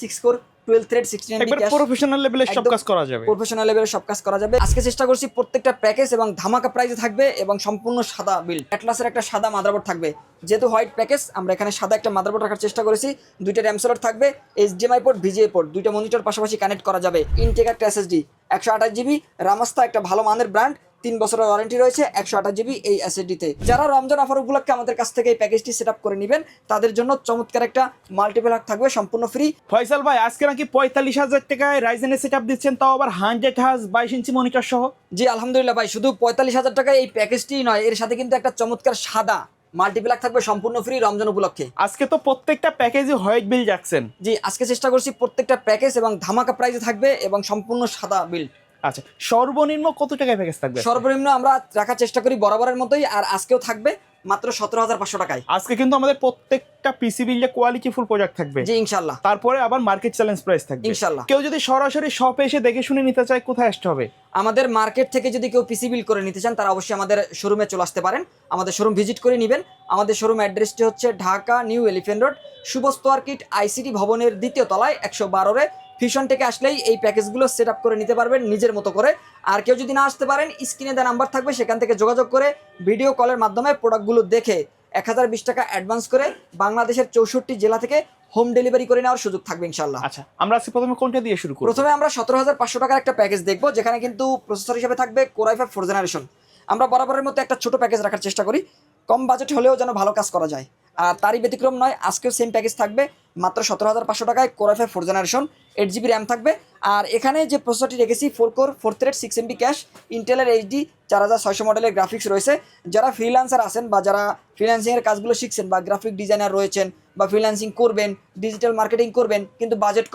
6 core 12 thread 16 MB একবার cash, professional লেভেলে সব কাজ করা যাবে। প্রফেশনাল লেভেলে সব কাজ করা যাবে। আজকে চেষ্টা করছি প্রত্যেকটা প্যাকেজ এবং ধামাকা প্রাইসে থাকবে এবং সম্পূর্ণ সাদা বিল্ড। অ্যাটলাসের একটা সাদা মাদারবোর্ড থাকবে, যেহেতু হোয়াইট প্যাকেজ আমরা এখানে সাদা একটা মাদারবোর্ড রাখার চেষ্টা করেছি। দুইটা র্যাম স্লট থাকবে, HDMI পোর্ট, VGA পোর্ট, দুইটা মনিটর পাশাপাশি কানেক্ট করা যাবে। ইনটেক একটা SSD 128 GB, রামাস্তা একটা ভালো মানের ব্র্যান্ড, 3 বছরের ওয়ারেন্টি রয়েছে 128 GB এই SSD-তে। যারা রমজান অফার উপলক্ষে আমাদের কাছ থেকে এই প্যাকেজটি সেট আপ করে নেবেন তাদের জন্য চমৎকার একটা মাল্টিপল হাক থাকবে সম্পূর্ণ ফ্রি। ফয়সাল ভাই, আজকে নাকি 45,000 টাকায় রাইজেনের সেটআপ দিচ্ছেন, তাও আবার 100 হার্জ 22 ইঞ্চি মনিটর সহ। জি আলহামদুলিল্লাহ ভাই, শুধু 45,000 টাকায় এই প্যাকেজটি নয়, এর সাথে কিন্তু একটা চমৎকার সাদা মাল্টিপ্লাক থাকবে সম্পূর্ণ ফ্রি রমজান উপলক্ষে। আজকে তো প্রত্যেকটা প্যাকেজে হোয়াইট বিল যাচ্ছেন। জি আজকে চেষ্টা করছি প্রত্যেকটা প্যাকেজ এবং ধামাকা প্রাইসে থাকবে এবং সম্পূর্ণ সাদা বিল্ড। আচ্ছা, সর্বনিম্ন কত টাকায় প্যাকেজ থাকবে? সর্বনিম্ন আমরা রাখার চেষ্টা করি বরাবরের মতোই, আর আজকেও থাকবে মাত্র 17,500 টাকায়। আজকে কিন্তু আমাদের প্রত্যেকটা পিসি বিল্ডে কোয়ালিটি ফুল প্রোডাক্ট থাকবে। জি ইনশাআল্লাহ। তারপরে আবার মার্কেট চ্যালেঞ্জ প্রাইস থাকবে ইনশাআল্লাহ। কেউ যদি সরাসরি শপে এসে দেখে শুনে নিতে চায়, কোথায় আসতে হবে? আমাদের মার্কেট থেকে যদি কেউ পিসি বিল করে নিতে চান তারা অবশ্যই আমাদের শোরুমে চলে আসতে পারেন, আমাদের শোরুম ভিজিট করে নেবেন। আমাদের শোরুম অ্যাড্রেসটি হচ্ছে Dhaka new elephant road, শুভস্ত আর্কিট ICT ভবনের 2য় তলায় 112-এ। ফিশন থেকে আসলেই এই প্যাকেজগুলো সেট আপ করে নিতে পারবেন নিজের মতো করে। আর কেউ যদি না আসতে পারেন, স্ক্রিনে দেওয়া নাম্বার থাকবে, সেখান থেকে যোগাযোগ করে ভিডিও কলের মাধ্যমে প্রোডাক্টগুলো দেখে 1020 টাকা অ্যাডভান্স করে বাংলাদেশের 64 জেলা থেকে হোম ডেলিভারি করে নেওয়ার সুযোগ থাকবে ইনশাআল্লাহ। আচ্ছা, আমরা আজকে প্রথমে কোনটা দিয়ে শুরু করব? প্রথমে আমরা 17,500 টাকার একটা প্যাকেজ দেখবো, যেখানে কিন্তু প্রসেসর হিসেবে থাকবে Core i5 4th জেনারেশন। আমরা বরাবরের মতো একটা ছোট প্যাকেজ রাখার চেষ্টা করি, কম বাজেট হলেও যেন ভালো কাজ করা যায়। আর তারই ব্যতিক্রম নয়, আজকেও সেম প্যাকেজ থাকবে মাত্র 17,500 টাকায়। Core i5 4th generation, 8 GB RAM থাকবে। আর এখানে যে প্রসেসরটি রেখেছি 4 কোর 4 থ্রেড 6 MB ক্যাশ, ইন্টেলের HD 4600 মডেলের গ্রাফিক্স রয়েছে। যারা ফ্রিল্যান্সার আছেন বা যারা ফ্রিল্যান্সিংয়ের কাজগুলো শিখছেন বা গ্রাফিক ডিজাইনার রয়েছেন বা ফ্রিল্যান্সিং করবেন, ডিজিটাল মার্কেটিং করবেন কিন্তু বাজেট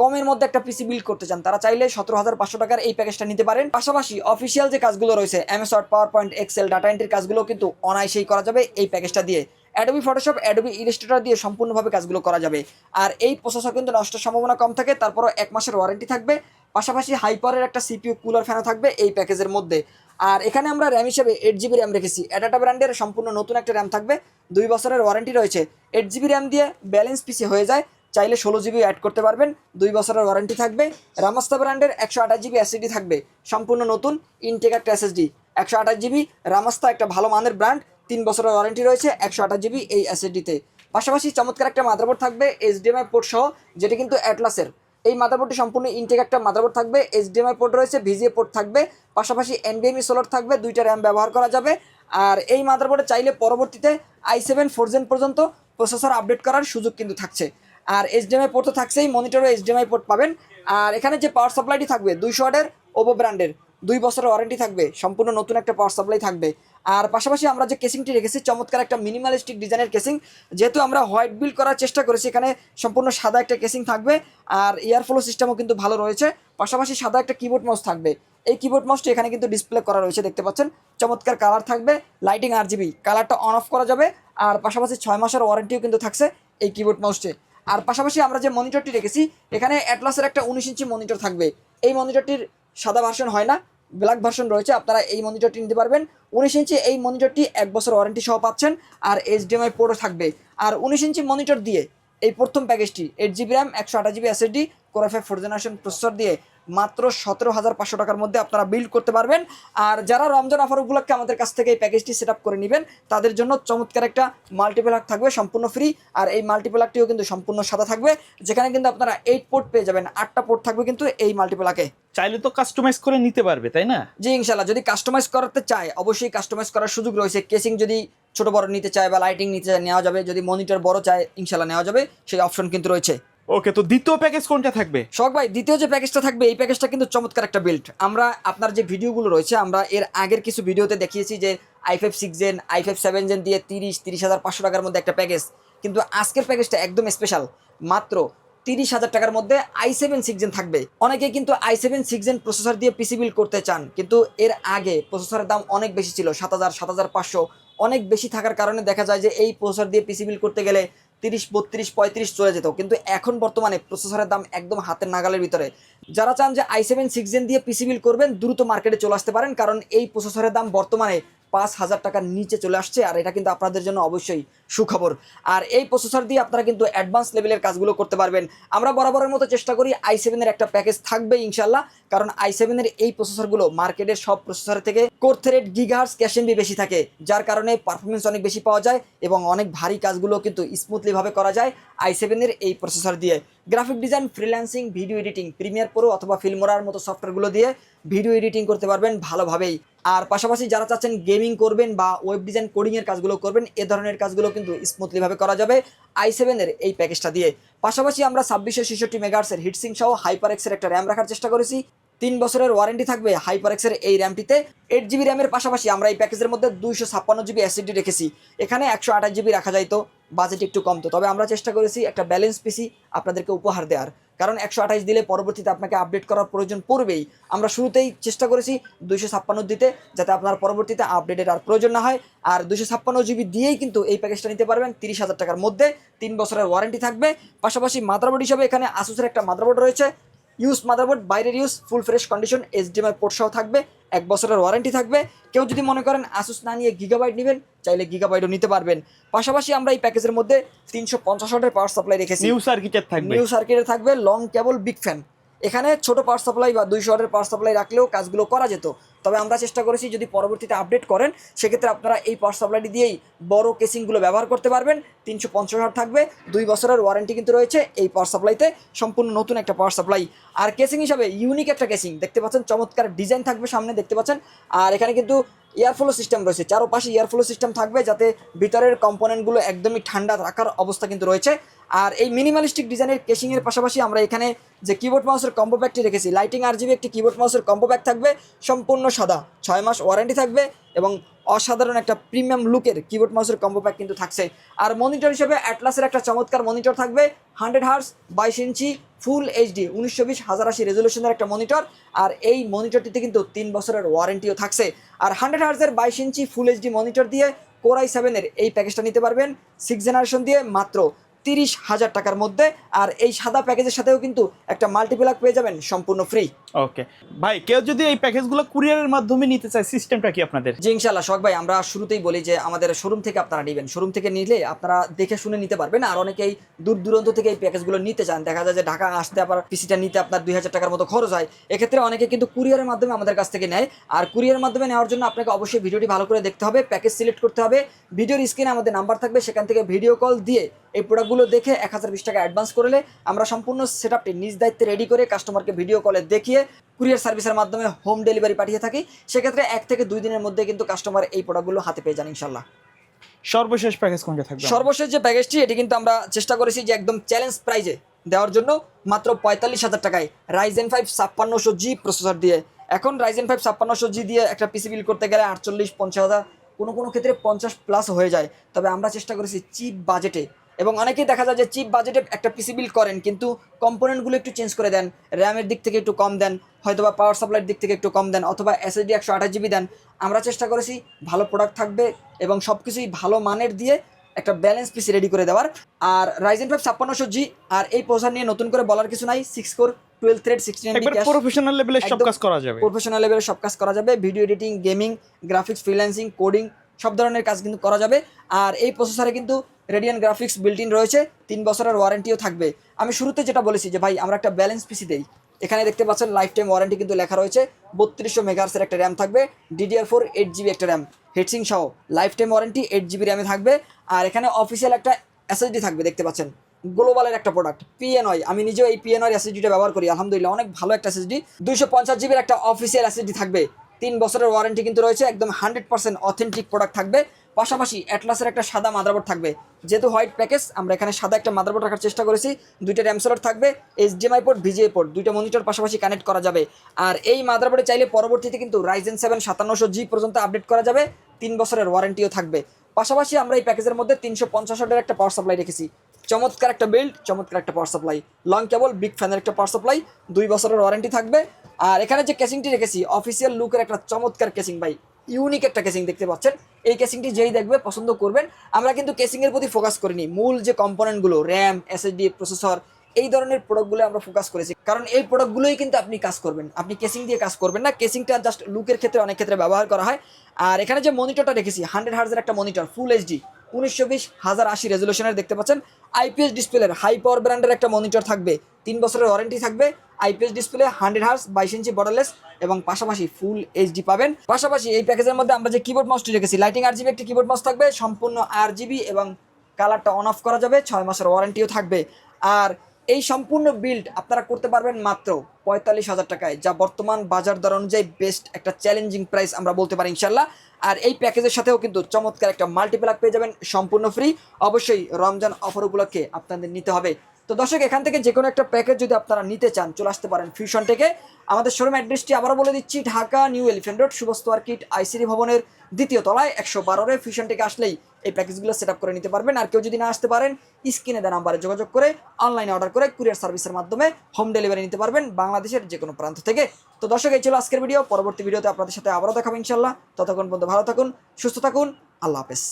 কমের মধ্যে একটা পিসি বিল্ড করতে চান, তারা চাইলে 17,500 টাকার এই প্যাকেজটা নিতে পারেন। পাশাপাশি অফিসিয়াল যে কাজগুলো রয়েছে MS word, PowerPoint, Excel, data এন্ট্রির কাজগুলো কিন্তু অনায়াসেই করা যাবে এই প্যাকেজটা দিয়ে। অ্যাডোবি ফটোশপ, অ্যাডোবি ইলাস্ট্রেটর দিয়ে সম্পূর্ণভাবে কাজগুলো করা যাবে। আর এই প্রসেসর কিন্তু নষ্টের সম্ভাবনা কম থাকে, তারপরও 1 মাসের ওয়ারেন্টি থাকবে। পাশাপাশি হাইপারের একটা CPU কুলার ফ্যানও থাকবে এই প্যাকেজের মধ্যে। আর এখানে আমরা র্যাম হিসেবে 8 GB র্যাম রেখেছি, অ্যাডাটা ব্র্যান্ডের সম্পূর্ণ নতুন একটা র্যাম থাকবে, 2 বছরের ওয়ারেন্টি রয়েছে। 8 GB র্যাম দিয়ে ব্যালেন্স পিসি হয়ে যায়, চাইলে 16 GB অ্যাড করতে পারবেন, 2 বছরের ওয়ারেন্টি থাকবে। রামাস্তা ব্র্যান্ডের 128 GB SSD থাকবে, সম্পূর্ণ নতুন ইনটেক একটা SSD 128 GB। রামাস্তা একটা ভালো মানের ব্র্যান্ড, 3 বছরের ওয়ারেন্টি রয়েছে 128 GB এই SSD-তে। পাশাপাশি চমৎকার একটা মাদারবোর্ড থাকবে HDMI পোর্ট সহ, যেটি কিন্তু অ্যাটলাসের। এই মাদারবোর্ডটি সম্পূর্ণ ইনটেক একটা মাদারবোর্ড থাকবে, HDMI পোর্ট রয়েছে, VGA পোর্ট থাকবে, পাশাপাশি NVMe স্লট থাকবে, 2টা র্যাম ব্যবহার করা যাবে। আর এই মাদারবোর্ডে চাইলে পরবর্তীতে i7 4th Gen পর্যন্ত প্রসেসর আপডেট করার সুযোগ কিন্তু থাকছে। আর HDMI পোর্ট তো থাকছেই, মনিটরও HDMI পোর্ট পাবেন। আর এখানে যে পাওয়ার সাপ্লাইটি থাকবে 200 ওয়াটের ওপো ব্র্যান্ডের, 2 বছরের ওয়ারেন্টি থাকবে, সম্পূর্ণ নতুন একটা পাওয়ার সাপ্লাই থাকবে। আর পাশাপাশি আমরা যে কেসিংটি রেখেছি চমৎকার একটা মিনিমালিস্টিক ডিজাইনের কেসিং, যেহেতু আমরা হোয়াইট বিল্ড করার চেষ্টা করেছি, এখানে সম্পূর্ণ সাদা একটা কেসিং থাকবে। আর এয়ারফ্লো সিস্টেমও কিন্তু ভালো রয়েছে, পাশাপাশি সাদা একটা কিবোর্ড মাউস থাকবে। এই কিবোর্ড মাউসটি এখানে কিন্তু ডিসপ্লে করা রয়েছে, দেখতে পাচ্ছেন। চমৎকার কালার থাকবে, লাইটিং RGB, কালারটা অন অফ করা যাবে। আর পাশাপাশি 6 মাসের ওয়ারেন্টিও কিন্তু থাকছে এই কিবোর্ড মাউসটি। আর পাশাপাশি আমরা যে মনিটরটি রেখেছি, এখানে অ্যাটলাসের একটা 19 ইঞ্চি মনিটর থাকবে। এই মনিটরটির সাদা ভার্সন হয় না, ব্ল্যাক ভার্সন রয়েছে, আপনারা এই মনিটরটি নিতে পারবেন। 19 ইঞ্চি এই মনিটরটি 1 বছর ওয়ারেন্টি সহ পাচ্ছেন। আর HDMI পোর্টও থাকবে। আর 19 ইঞ্চি মনিটর দিয়ে এই প্রথম প্যাকেজটি 8 GB RAM 128 GB SSD Core i5 4th generation processor দিয়ে মাত্র 17,500 টাকার মধ্যে আপনারা বিল্ড করতে পারবেন। আর যারা রমজান অফার উপলক্ষে আমাদের কাছ থেকে এই প্যাকেজটি সেট আপ করে নেবেন তাদের জন্য চমৎকার একটা মাল্টিপ্লাক থাকবে সম্পূর্ণ ফ্রি। আর এই মাল্টিপ্লাকটিও কিন্তু সম্পূর্ণ সাদা থাকবে, যেখানে কিন্তু আপনারা 8 পোর্ট পেয়ে যাবেন, 8টা পোর্ট থাকবে কিন্তু এই মাল্টিপ্লাকে। চাইলে তো কাস্টমাইজ করে নিতে পারবে, তাই না? জি ইনশাআল্লাহ, যদি কাস্টমাইজ করতে চায় অবশ্যই কাস্টমাইজ করার সুযোগ রয়েছে। কেসিং যদি ছোট বড় নিতে চায় বা লাইটিং নিতে চায় নেওয়া যাবে, যদি মনিটর বড় চায় ইনশাআল্লাহ নেওয়া যাবে, সেই অপশন কিন্তু রয়েছে। ওকে, তো দ্বিতীয় প্যাকেজ কোনটা থাকবে? শখ ভাই, দ্বিতীয় যে প্যাকেজটা থাকবে এই প্যাকেজটা কিন্তু চমৎকার একটা বিল্ড। আমরা আপনার যে ভিডিওগুলো রয়েছে, আমরা এর আগের কিছু ভিডিওতে দেখিয়েছি যে i5 6 Gen, i5 7 Gen দিয়ে 30,500 টাকার মধ্যে একটা প্যাকেজ। কিন্তু আজকের প্যাকেজটা একদম স্পেশাল, মাত্র 30,000 টাকার মধ্যে i7 6 Gen থাকবে। অনেকে কিন্তু i7 6 Gen প্রসেসর দিয়ে পিসি বিল্ড করতে চান, কিন্তু এর আগে প্রসেসরের দাম অনেক বেশি ছিল, 7,000 7,500 অনেক বেশি থাকার কারণে দেখা যায় যে এই প্রসেসর দিয়ে পিসি বিল্ড করতে গেলে 30, 32, 35 চলে যেত। কিন্তু এখন বর্তমানে প্রসেসরের দাম একদম হাতের নাগালের ভিতরে। যারা চান যে i7 6 Gen দিয়ে পিসি বিল্ড করবেন, দ্রুত মার্কেটে চলে আসতে পারেন, কারণ এই প্রসেসরের দাম বর্তমানে 5,000 টাকার নিচে চলে আসছে। আর এটা কিন্তু আপনাদের জন্য অবশ্যই সুখবর। আর এই প্রসেসর দিয়ে আপনারা কিন্তু অ্যাডভান্স লেভেলের কাজগুলো করতে পারবেন। আমরা বরাবরের মতো চেষ্টা করি i7 এর একটা প্যাকেজ থাকবে ইনশাল্লাহ, কারণ i7 এর এই প্রসেসরগুলো মার্কেটের সব প্রসেসর থেকে কোর থ্রেড গিগাহার্টজ ক্যাশ বেশি থাকে, যার কারণে পারফরমেন্স অনেক বেশি পাওয়া যায় এবং অনেক ভারী কাজগুলো কিন্তু স্মুথলি ভাবে করা যায় i7 এর এই প্রসেসর দিয়ে। Graphic design, freelancing, video editing, Premiere Pro অথবা ফিল্মোরার মতো সফটওয়্যারগুলো দিয়ে ভিডিও এডিটিং করতে পারবেন ভালোভাবেই। আর পাশাপাশি যারা চাচ্ছেন গেমিং করবেন বা ওয়েব ডিজাইন কোডিংয়ের কাজগুলো করবেন, এ ধরনের কাজগুলো কিন্তু স্মুথলি ভাবে করা যাবে i7 এর এই প্যাকেজটা দিয়ে। পাশাপাশি আমরা 2666 মেগাহার্টজের হিটসিং সহ হাইপারএক্সের একটা র্যাম রাখার চেষ্টা করেছি। 3 বছরের ওয়ারেন্টি থাকবে হাইপারএক্সের এই র্যামটিতে। 8 জিবি র্যামের পাশাপাশি আমরা এই প্যাকেজের মধ্যে 256 জিবি এসএসডি রেখেছি। এখানে 128 জিবি রাখা যায়, তো বাজেট একটু কম, তো তবে আমরা চেষ্টা করেছি একটা ব্যালেন্স পিসি আপনাদেরকে উপহার দেওয়ার, কারণ 128 দিলে পরবর্তীতে আপনাকে আপডেট করার প্রয়োজন পড়বেই। আমরা শুরুতেই চেষ্টা করেছি 256 দিতে, যাতে আপনার পরবর্তীতে আপডেটের আর প্রয়োজন না হয়। আর 256 জিবি দিয়েই কিন্তু এই প্যাকেজটা নিতে পারবেন 30,000 টাকার মধ্যে। 3 বছরের ওয়ারেন্টি থাকবে। পাশাপাশি মাদারবোর্ড হিসাবে এখানে আসুসের একটা মাদারবোর্ড রয়েছে, ইউজ মাদারবোর্ড, বাইরের use, full fresh condition, HDMI port সহ থাকবে। 1 বছরের ওয়ারেন্টি থাকবে। কেউ যদি মনে করেন আসুস না নিয়ে গিগাবাইট নেবেন, চাইলে গিগাবাইটও নিতে পারবেন। পাশাপাশি আমরা এই প্যাকেজের মধ্যে 350 ওয়াটের পাওয়ার সাপ্লাই রেখেছি। নিউ সার্কিটের থাকবে, নিউ সার্কিটের থাকবে, লং কেবল, বিগ ফ্যান। এখানে ছোট পাওয়ার সাপ্লাই বা 200 ওয়াটের পাওয়ার সাপ্লাই রাখলেও কাজগুলো করা যেত, তবে আমরা চেষ্টা করেছি যদি পরবর্তীতে আপডেট করেন সেক্ষেত্রে আপনারা এই পাওয়ার সাপ্লাইটি দিয়েই বড় কেসিংগুলো ব্যবহার করতে পারবেন। 350 ওয়াট থাকবে, 2 বছরের ওয়ারেন্টি কিন্তু রয়েছে এই পাওয়ার সাপ্লাইতে, সম্পূর্ণ নতুন একটা পাওয়ার সাপ্লাই। আর কেসিং হিসাবে ইউনিক একটা কেসিং দেখতে পাচ্ছেন, চমৎকার ডিজাইন থাকবে সামনে দেখতে পাচ্ছেন। আর এখানে কিন্তু এয়ারফ্লো সিস্টেম রয়েছে, চারপাশে এয়ারফ্লো সিস্টেম থাকবে যাতে ভিতরের কম্পোনেন্টগুলো একদমই ঠান্ডা রাখার অবস্থা কিন্তু রয়েছে। আর এই মিনিমালিস্টিক ডিজাইনের কেসিংয়ের পাশাপাশি আমরা এখানে যে কিবোর্ড মাউসের কম্বো প্যাকটি রেখেছি, লাইটিং RGB একটি কিবোর্ড মাউসের কম্বো প্যাক থাকবে, সম্পূর্ণ সাদা, 6 মাস ওয়ারেন্টি থাকবে এবং অসাধারণ একটা প্রিমিয়াম লুকের কিবোর্ড মাউসের কম্বো প্যাক কিন্তু থাকছে। আর মনিটর হিসেবে অ্যাটলাসের একটা চমৎকার মনিটর থাকবে, 100 হার্টজ, 22 ইঞ্চি, ফুল HD 1920 1080 রেজলিউশনের একটা মনিটর। আর এই মনিটরটিতে কিন্তু 3 বছরের ওয়ারেন্টিও থাকছে। আর 100 হার্টজের 22 ইঞ্চি ফুল HD মনিটর দিয়ে কোর i7 এর এই প্যাকেজটা নিতে পারবেন 6 জেনারেশন দিয়ে মাত্র 30,000 টাকার মধ্যে। আর এই সাদা প্যাকেজের সাথেও কিন্তু একটা মাল্টিপ্লাগ পেয়ে যাবেন সম্পূর্ণ ফ্রি। ওকে ভাই, কেউ যদি এই প্যাকেজগুলো কুরিয়ারের মাধ্যমে নিতে চায়, সিস্টেমটা কি আপনাদের? জি ইনশাআল্লাহ শখ ভাই, আমরা শুরুতেই বলি যে আমাদের শোরুম থেকে আপনারা নেবেন, শোরুম থেকে নিলে আপনারা দেখে শুনে নিতে পারবেন। আর অনেকেই দূর দূরান্ত থেকে এই প্যাকেজগুলো নিতে চান, দেখা যায় যে ঢাকা আসতে আবার পিসিটা নিতে আপনার 2,000 টাকার মতো খরচ হয়, এক্ষেত্রে অনেকে কিন্তু কুরিয়ারের মাধ্যমে আমাদের কাছ থেকে নেয়। আর কুরিয়ারের মাধ্যমে নেওয়ার জন্য আপনাকে অবশ্যই ভিডিওটি ভালো করে দেখতে হবে, প্যাকেজ সিলেক্ট করতে হবে, ভিডিওর স্ক্রিনে আমাদের নাম্বার থাকবে, সেখান থেকে ভিডিও কল দিয়ে এই প্রোডাক্টগুলো দেখে 1020 টাকা অ্যাডভান্স করলে আমরা সম্পূর্ণ সেটআপটি নিজ দায়িত্বে রেডি করে কাস্টমারকে ভিডিও কলে দেখিয়ে কুরিয়ার সার্ভিসের মাধ্যমে হোম ডেলিভারি পাঠিয়ে থাকি। সেক্ষেত্রে 1 থেকে 2 দিনের মধ্যে কিন্তু কাস্টমার এই প্রোডাক্টগুলো হাতে পেয়ে যান ইনশাল্লাহ। সর্বশেষ প্যাকেজ কোনটা থাকবে? সর্বশেষ যে প্যাকেজটি, এটি কিন্তু আমরা চেষ্টা করেছি যে একদম চ্যালেঞ্জ প্রাইজে দেওয়ার জন্য, মাত্র 45,000 টাকায় Ryzen 5 5600G প্রসেসর দিয়ে। এখন Ryzen 5 5600G দিয়ে একটা পিসি বিল করতে গেলে 48-50,000, কোনো ক্ষেত্রে 50+ হয়ে যায়। তবে আমরা চেষ্টা করেছি চিপ বাজেটে, এবং অনেকেই দেখা যায় যে চিপ বাজেটে একটা পিসি বিল করেন কিন্তু কম্পোনেন্টগুলো একটু চেঞ্জ করে দেন, র্যামের দিক থেকে একটু কম দেন, হয়তোবা পাওয়ার সাপ্লাইয়ের দিক থেকে একটু কম দেন, অথবা SSD 128 GB দেন। আমরা চেষ্টা করেছি ভালো প্রোডাক্ট থাকবে এবং সব কিছুই ভালো মানের দিয়ে একটা ব্যালেন্স পিসি রেডি করে দেওয়ার। আর Ryzen 5 5600G, আর এই প্রসেসর নিয়ে নতুন করে বলার কিছু নাই, 6 core 12 thread 16 MB cash, professional লেভেলে সব কাজ করা যাবে, প্রফেশনাল লেভেলে সব কাজ করা যাবে, video editing, gaming, graphics, freelancing, coding সব ধরনের কাজ কিন্তু করা যাবে। আর এই প্রসেসরে কিন্তু রেডিয়ান গ্রাফিক্স বিল্ট ইন রয়েছে, 3 বছরের ওয়ারেন্টিও থাকবে। আমি শুরুতে যেটা বলেছি যে ভাই আমরা একটা ব্যালেন্স পিসি দেই, এখানে দেখতে পাচ্ছেন লাইফ টাইম ওয়ারেন্টি কিন্তু লেখা রয়েছে। 3200 মেগাহার্টজের একটা র্যাম থাকবে, DDR4 8GB একটা র্যাম, হেডসিং সহ লাইফ টাইম ওয়ারেন্টি 8GB র্যামে থাকবে। আর এখানে অফিসিয়াল একটা SSD থাকবে, দেখতে পাচ্ছেন গ্লোবালের একটা প্রোডাক্ট PNY, আমি নিজেও এই PNY SSDটা ব্যবহার করি, আলহামদুলিল্লাহ অনেক ভালো একটা SSD। 250GB একটা অফিসিয়াল SSD থাকবে, 3 বছরের ওয়ারেন্টি কিন্তু রয়েছে, একদম 100% অথেন্টিক প্রোডাক্ট থাকবে। পাশাপাশি অ্যাটলাসের একটা সাদা মাদারবোর্ড থাকবে, যেহেতু হোয়াইট প্যাকেজ আমরা এখানে সাদা একটা মাদারবোর্ড রাখার চেষ্টা করেছি। 2টা র্যাম স্লট থাকবে, HDMI পোর্ট, VGA পোর্ট, 2টা মনিটর পাশাপাশি কানেক্ট করা যাবে। আর এই মাদারবোর্ডে চাইলে পরবর্তীতে কিন্তু Ryzen 7 5700G পর্যন্ত আপডেট করা যাবে, 3 বছরের ওয়ারেন্টিও থাকবে। পাশাপাশি আমরা এই প্যাকেজের মধ্যে 350 ওয়াটের একটা পাওয়ার সাপ্লাই রেখেছি, চমৎকার একটা বিল্ড, চমৎকার একটা পাওয়ার সাপ্লাই, লং কেবল, বিগ ফ্যানের একটা পাওয়ার সাপ্লাই, 2 বছরের ওয়ারেন্টি থাকবে। আর এখানে যে কেসিংটি রেখেছি অফিসিয়াল লুকের একটা চমৎকার কেসিং ভাই, ইউনিক একটা কেসিং দেখতে পাচ্ছেন। এই কেসিংটি যেই দেখবে পছন্দ করবেন। আমরা কিন্তু কেসিংয়ের প্রতি ফোকাস করিনি, মূল যে কম্পোনেন্টগুলো র্যাম, SSD, প্রসেসর, এই ধরনের প্রোডাক্টগুলো আমরা ফোকাস করেছি, কারণ এই প্রোডাক্টগুলোই কিন্তু আপনি কাজ করবেন, আপনি কেসিং দিয়ে কাজ করবেন না। কেসিংটা জাস্ট লুকের ক্ষেত্রে অনেক ক্ষেত্রে ব্যবহার করা হয়। আর এখানে যে মনিটরটা রেখেছি 100 হার্টজের একটা মনিটর, ফুল HD 1920 1080 রেজলিউশনের দেখতে পাচ্ছেন। আইপিএস ডিসপ্লের হাই পাওয়ার ব্র্যান্ডের একটা মনিটর থাকবে, 3 বছরের ওয়ারেন্টি থাকবে। আইপিএস ডিসপ্লে 100 হার্স 22 ইঞ্চি বর্ডারলেস এবং পাশাপাশি ফুল এইচডি পাবেন। পাশাপাশি এই প্যাকেজের মধ্যে আমরা যে কিবোর্ড মাউসটি রেখেছি, লাইটিং আরজিবি একটি কিবোর্ড মাউস থাকবে, সম্পূর্ণ আরজিবি এবং কালারটা অন অফ করা যাবে, 6 মাসের ওয়ারেন্টিও থাকবে। আর এই সম্পূর্ণ বিল্ড আপনারা করতে পারবেন মাত্র 45,000 টাকায়, যা বর্তমান বাজার দর অনুযায়ী বেস্ট একটা চ্যালেঞ্জিং প্রাইস আমরা বলতে পারি ইনশাল্লাহ। আর এই প্যাকেজের সাথেও কিন্তু চমৎকার একটা মাল্টিপ্লাগ পেয়ে যাবেন সম্পূর্ণ ফ্রি। অবশ্যই রমজান অফার উপলক্ষে আপনাদের নিতে হবে। তো দর্শক, এখান থেকে যে কোনো একটা প্যাকেজ যদি আপনারা নিতে চান চলে আসতে পারেন ফিউশন থেকে। আমাদের শোরুম অ্যাড্রেসটি আবারও বলে দিচ্ছি, ঢাকা নিউ এলিফ্যান্ট রোড শুভস্ত মার্কেট আইসিডি ভবনের 2য় তলায় 112 ফিউশন থেকে আসলেই এই প্যাকেজগুলো সেট আপ করে নিতে পারবেন। আর কেউ যদি না আসতে পারেন, স্ক্রিনে দেওয়া নাম্বারে যোগাযোগ করে অনলাইনে অর্ডার করে কুরিয়ার সার্ভিসের মাধ্যমে হোম ডেলিভারি নিতে পারবেন বাংলাদেশের যে কোনো প্রান্ত থেকে। তো দর্শক, এই ছিল আজকের ভিডিও। পরবর্তী ভিডিওতে আপনাদের সাথে আবারও দেখাবো ইনশাল্লাহ। ততক্ষণ পর্যন্ত ভালো থাকুন, সুস্থ থাকুন, আল্লাহ হাফেজ।